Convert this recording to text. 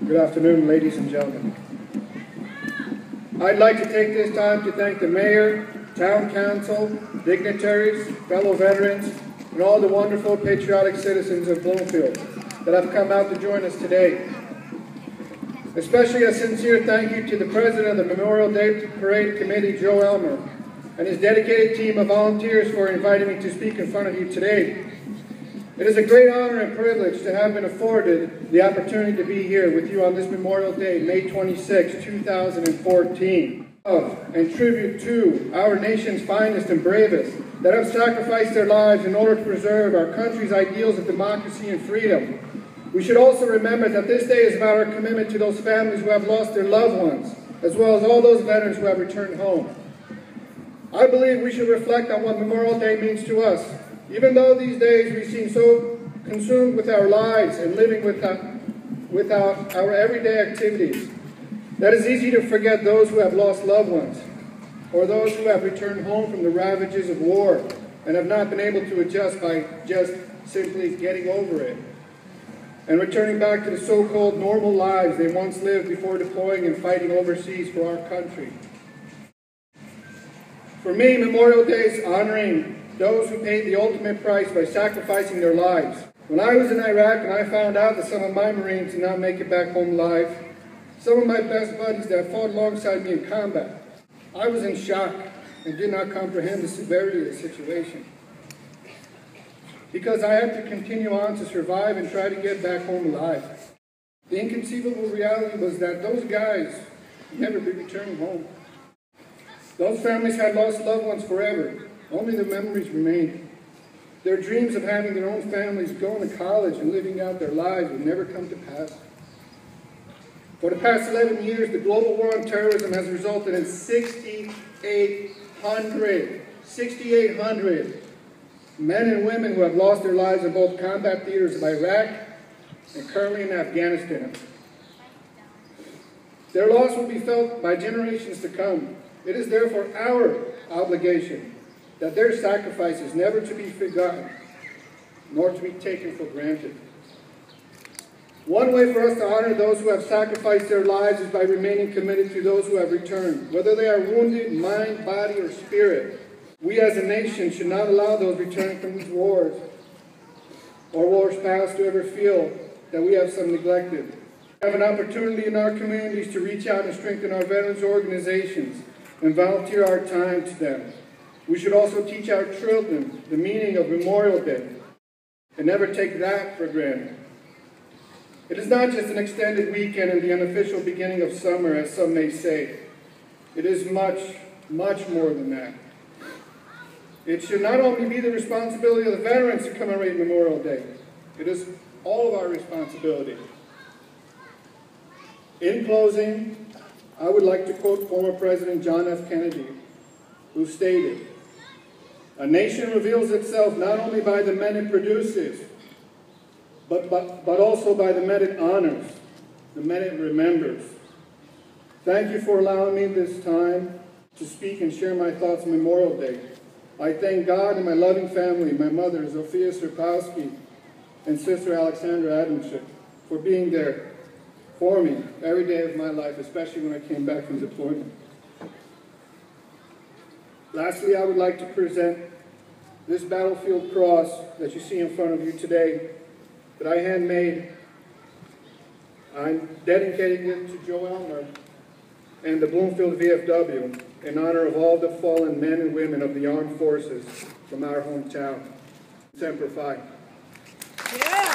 Good afternoon, ladies and gentlemen. I'd like to take this time to thank the Mayor, Town Council, dignitaries, fellow veterans, and all the wonderful patriotic citizens of Bloomfield that have come out to join us today. Especially a sincere thank you to the President of the Memorial Day Parade Committee, Joe Elmer, and his dedicated team of volunteers for inviting me to speak in front of you today. It is a great honor and privilege to have been afforded the opportunity to be here with you on this Memorial Day, May 26, 2014. And tribute to our nation's finest and bravest that have sacrificed their lives in order to preserve our country's ideals of democracy and freedom. We should also remember that this day is about our commitment to those families who have lost their loved ones, as well as all those veterans who have returned home. I believe we should reflect on what Memorial Day means to us. Even though these days we seem so consumed with our lives and living without our everyday activities, that it's easy to forget those who have lost loved ones, or those who have returned home from the ravages of war and have not been able to adjust by just simply getting over it, and returning back to the so-called normal lives they once lived before deploying and fighting overseas for our country. For me, Memorial Day is honoring those who paid the ultimate price by sacrificing their lives. When I was in Iraq and I found out that some of my Marines did not make it back home alive, some of my best buddies that fought alongside me in combat, I was in shock and did not comprehend the severity of the situation. Because I had to continue on to survive and try to get back home alive. The inconceivable reality was that those guys would never be returning home. Those families had lost loved ones forever. Only the memories remained. Their dreams of having their own families, going to college and living out their lives would never come to pass. For the past 11 years, the global war on terrorism has resulted in 6,800 men and women who have lost their lives in both combat theaters of Iraq and currently in Afghanistan. Their loss will be felt by generations to come. It is therefore our obligation that their sacrifice is never to be forgotten, nor to be taken for granted. One way for us to honor those who have sacrificed their lives is by remaining committed to those who have returned, whether they are wounded, mind, body, or spirit. We as a nation should not allow those returning from these wars or wars past to ever feel that we have some neglected. We have an opportunity in our communities to reach out and strengthen our veterans organizations and volunteer our time to them. We should also teach our children the meaning of Memorial Day and never take that for granted. It is not just an extended weekend and the unofficial beginning of summer, as some may say. It is much, much more than that. It should not only be the responsibility of the veterans to commemorate Memorial Day. It is all of our responsibility. In closing, I would like to quote former President John F. Kennedy, who stated, "A nation reveals itself not only by the men it produces, but also by the men it honors, the men it remembers." Thank you for allowing me this time to speak and share my thoughts on Memorial Day. I thank God and my loving family, my mother, Zofia Serpowski, and sister Alexandra Adamczyk, for being there for me every day of my life, especially when I came back from deployment. Lastly, I would like to present this battlefield cross that you see in front of you today that I handmade. I'm dedicating it to Joe Elmer and the Bloomfield VFW in honor of all the fallen men and women of the armed forces from our hometown. Semper Fi. Yeah.